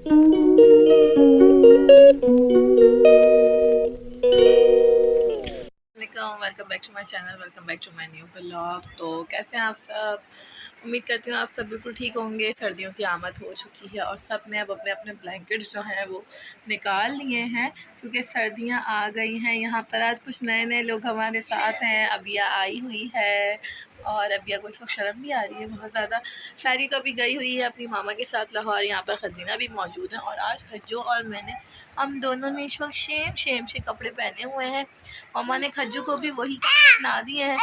Welcome back to my channel, welcome back to my new blog. तो कैसे हैं आप सब? उम्मीद करती हूँ आप सब बिल्कुल ठीक होंगे। सर्दियों की आमद हो चुकी है और सब ने अब अपने अपने ब्लैंकेट्स जो हैं वो निकाल लिए हैं क्योंकि सर्दियाँ आ गई हैं। यहाँ पर आज कुछ नए नए लोग हमारे साथ हैं। अबिया आई हुई है और अबिया को इस वक्त शर्म भी आ रही है बहुत ज़्यादा। शायरी तो अभी गई हुई है अपनी मामा के साथ लाहौर। यहाँ पर खदीना भी मौजूद है और आज खज्जो और मैंने हम दोनों ने इस वक्त सेम से कपड़े पहने हुए हैं। मम्मा ने खज्जू को भी वही कपड़े बना दिए हैं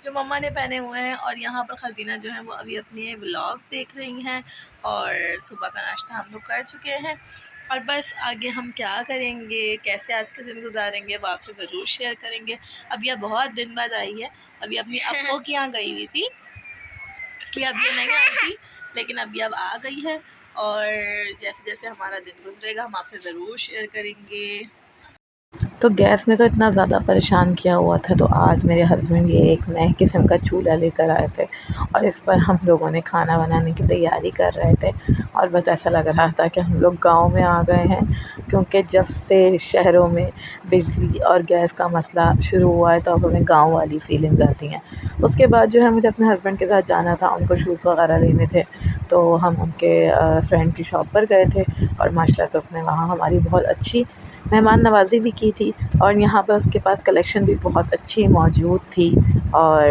जो मम्मा ने पहने हुए हैं। और यहाँ पर खजीना जो है वो अभी अपने व्लॉग्स देख रही हैं और सुबह का नाश्ता हम लोग कर चुके हैं। और बस आगे हम क्या करेंगे, कैसे आज के दिन गुजारेंगे, वो आपसे ज़रूर शेयर करेंगे। अब यह बहुत दिन बाद आई है। अभी अपनी अप्पो के यहाँ गई हुई थी इसलिए अब ये नहीं आई थी, लेकिन अभी अब आ गई है और जैसे जैसे हमारा दिन गुजरेगा हम आपसे ज़रूर शेयर करेंगे। तो गैस ने तो इतना ज़्यादा परेशान किया हुआ था, तो आज मेरे हस्बैंड ये एक नए किस्म का चूल्हा लेकर आए थे और इस पर हम लोगों ने खाना बनाने की तैयारी कर रहे थे। और बस ऐसा लग रहा था कि हम लोग गांव में आ गए हैं, क्योंकि जब से शहरों में बिजली और गैस का मसला शुरू हुआ है तो अब हमें गाँव वाली फीलिंग्स आती हैं। उसके बाद जो है मुझे अपने हस्बैंड के साथ जाना था, उनको शूज़ वगैरह लेने थे, तो हम उनके फ्रेंड की शॉप पर गए थे और माशाल्लाह से उसने वहाँ हमारी बहुत अच्छी मेहमान नवाज़ी भी की थी। और यहाँ पर उसके पास कलेक्शन भी बहुत अच्छी मौजूद थी। और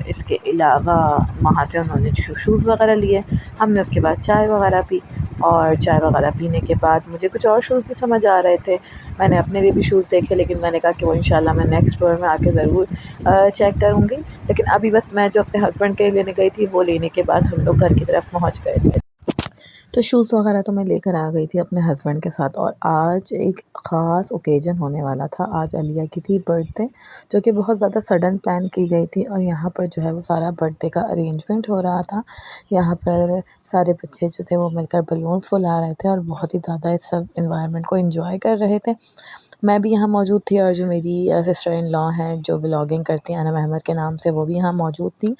इसके अलावा वहाँ से उन्होंने शूज़ वगैरह लिए। हमने उसके बाद चाय वगैरह पी और चाय वगैरह पीने के बाद मुझे कुछ और शूज़ भी समझ आ रहे थे। मैंने अपने लिए भी शूज़ देखे, लेकिन मैंने कहा कि वो इंशाल्लाह मैं नेक्स्ट स्टोर में आके ज़रूर चेक करूँगी। लेकिन अभी बस मैं जो अपने हस्बैंड के लिए लेने गई थी वो लेने के बाद हम लोग घर की तरफ पहुँच गए थे। तो शूज़ वगैरह तो मैं लेकर आ गई थी अपने हस्बैंड के साथ। और आज एक ख़ास ओकेजन होने वाला था। आज अलिया की थी बर्थडे, जो कि बहुत ज़्यादा सडन प्लान की गई थी और यहाँ पर जो है वो सारा बर्थडे का अरेंजमेंट हो रहा था। यहाँ पर सारे बच्चे जो थे वो मिलकर बलून्स फुला रहे थे और बहुत ही ज़्यादा इस सब एनवायरनमेंट को एंजॉय कर रहे थे। मैं भी यहाँ मौजूद थी और जो मेरी सिस्टर इन लॉ हैं जो व्लॉगिंग करती हैं अनम अहमद के नाम से, वो भी यहाँ मौजूद थी।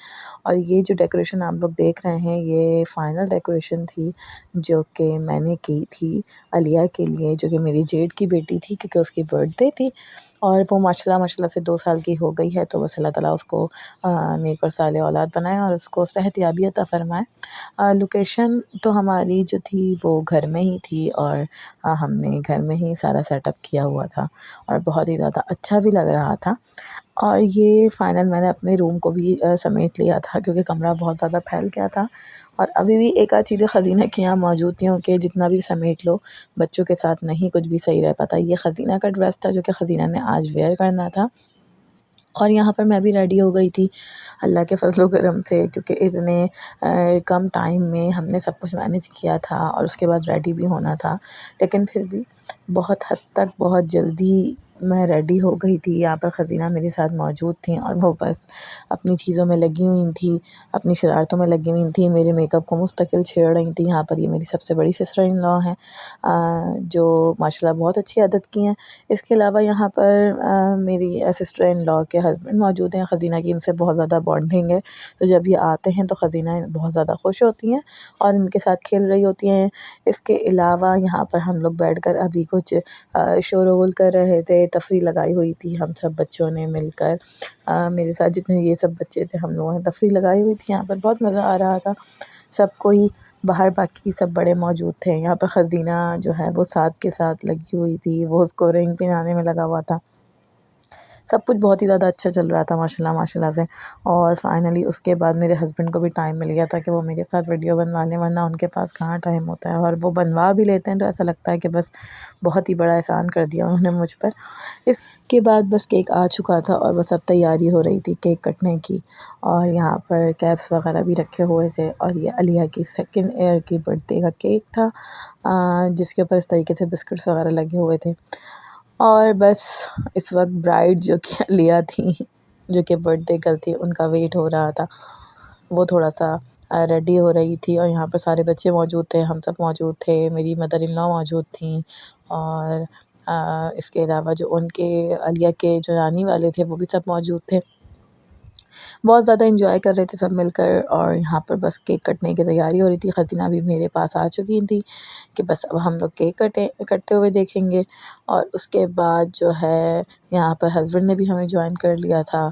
और ये जो डेकोरेशन आप लोग देख रहे हैं ये फ़ाइनल डेकोरेशन थी जो कि मैंने की थी अलिया के लिए, जो कि मेरी जेठ की बेटी थी, क्योंकि उसकी बर्थडे थी और वो माशाल्लाह से 2 साल की हो गई है। तो बस अल्लाह ताला उसको नेक और साले औलाद बनाए और उसको सेहतयाबी अता फ़रमाए। लोकेशन तो हमारी जो थी वो घर में ही थी और हमने घर में ही सारा सेटअप किया हुआ था और बहुत ही ज़्यादा अच्छा भी लग रहा था। और ये फ़ाइनल मैंने अपने रूम को भी समेट लिया था, क्योंकि कमरा बहुत ज़्यादा फैल गया था। और अभी भी एक आध चीज़ें ख़ज़ीना की यहाँ मौजूद थी कि जितना भी समेट लो बच्चों के साथ नहीं कुछ भी सही रह पाता। ये ख़ज़ीना का ड्रेस था जो कि ख़ज़ीना ने आज वेयर करना था। और यहाँ पर मैं भी रेडी हो गई थी अल्लाह के फ़ज़ल व करम से, क्योंकि इतने कम टाइम में हमने सब कुछ मैनेज किया था और उसके बाद रेडी भी होना था। लेकिन फिर भी बहुत हद तक बहुत जल्दी मैं रेडी हो गई थी। यहाँ पर ख़ज़ीना मेरे साथ मौजूद थी और वो बस अपनी चीज़ों में लगी हुई थी, अपनी शरारतों में लगी हुई थी, मेरे मेकअप को मुस्तकिल छेड़ रही थी। यहाँ पर ये मेरी सबसे बड़ी सिस्टर इन लॉ हैं जो माशाल्लाह बहुत अच्छी आदत की हैं। इसके अलावा यहाँ पर मेरी सिस्टर इन लॉ के हस्बैंड मौजूद हैं। ख़ज़ीना की इनसे बहुत ज़्यादा बॉन्डिंग है, तो जब ये आते हैं तो ख़ज़ीना बहुत ज़्यादा खुश होती हैं और इनके साथ खेल रही होती हैं। इसके अलावा यहाँ पर हम लोग बैठकर अभी कुछ शोरगुल कर रहे थे, तफरीह लगाई हुई थी हम सब बच्चों ने मिलकर। मेरे साथ जितने ये सब बच्चे थे हम लोगों ने तफरीह लगाई हुई थी। यहाँ पर बहुत मज़ा आ रहा था सबको ही। बाहर बाकी सब बड़े मौजूद थे। यहाँ पर ख़ज़ीना जो है वो साथ के साथ लगी हुई थी, वो उसको रिंग पहनाने में लगा हुआ था। सब कुछ बहुत ही ज़्यादा अच्छा चल रहा था माशाल्लाह से। और फ़ाइनली उसके बाद मेरे हस्बैंड को भी टाइम मिल गया था कि वो मेरे साथ वीडियो बनवा लें, वरना उनके पास कहाँ टाइम होता है। और वो बनवा भी लेते हैं तो ऐसा लगता है कि बस बहुत ही बड़ा एहसान कर दिया उन्होंने मुझ पर। इसके बाद बस केक आ चुका था और बस अब तैयारी हो रही थी केक कटने की। और यहाँ पर कैप्स वगैरह भी रखे हुए थे और ये अलिया की सेकंड ईयर की बर्थडे का केक था जिसके ऊपर इस तरीके से बिस्किट्स वगैरह लगे हुए थे। और बस इस वक्त ब्राइड जो कि अलिया थी, जो कि बर्थडे गर्ल थी, उनका वेट हो रहा था। वो थोड़ा सा रेडी हो रही थी और यहाँ पर सारे बच्चे मौजूद थे, हम सब मौजूद थे, मेरी मदर इन लॉ मौजूद थी। और इसके अलावा जो उनके अलिया के जो आने वाले थे वो भी सब मौजूद थे। बहुत ज़्यादा एंजॉय कर रहे थे सब मिलकर। और यहाँ पर बस केक कटने की तैयारी हो रही थी। खजीना भी मेरे पास आ चुकी थी कि बस अब हम लोग केक कटते हुए देखेंगे। और उसके बाद जो है यहाँ पर हस्बैंड ने भी हमें ज्वाइन कर लिया था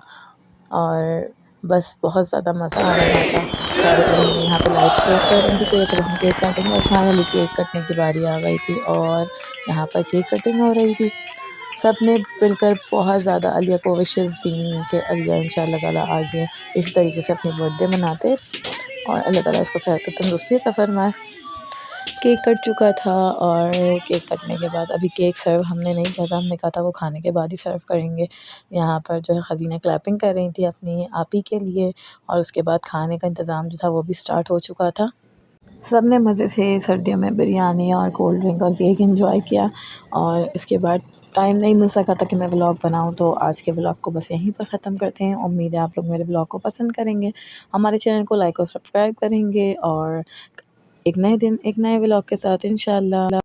और बस बहुत ज़्यादा मज़ा आ रहा था। सारे अम्मी यहाँ पे लाइट्स क्लोज़ कर रही थी कि बस अब हम केक काटेंगे और फाइनली केक कटने की बारी आ गई थी और यहाँ पर केक कटिंग हो रही थी। सब ने मिलकर बहुत ज़्यादा अलिया को विशेज़ दी कि अलिया इंशाल्लाह ताला आगे इसी तरीके से अपनी बर्थडे मनाते और अल्लाह ताला इसको सेहत और तंदुरुस्ती अता फ़रमाए। केक कट चुका था और केक कटने के बाद अभी केक सर्व हमने नहीं किया था, हमने कहा था वो खाने के बाद ही सर्व करेंगे। यहाँ पर जो है खजीना क्लैपिंग कर रही थी अपनी आपी के लिए और उसके बाद खाने का इंतज़ाम जो था वो भी स्टार्ट हो चुका था। सब ने मज़े से सर्दियों में बिरयानी और कोल्ड ड्रिंक और केक एंजॉय किया और इसके बाद टाइम नहीं मिल सका था कि मैं व्लॉग बनाऊं, तो आज के व्लॉग को बस यहीं पर ख़त्म करते हैं। उम्मीद है आप लोग मेरे व्लॉग को पसंद करेंगे, हमारे चैनल को लाइक और सब्सक्राइब करेंगे और एक नए दिन एक नए व्लॉग के साथ इंशाल्लाह।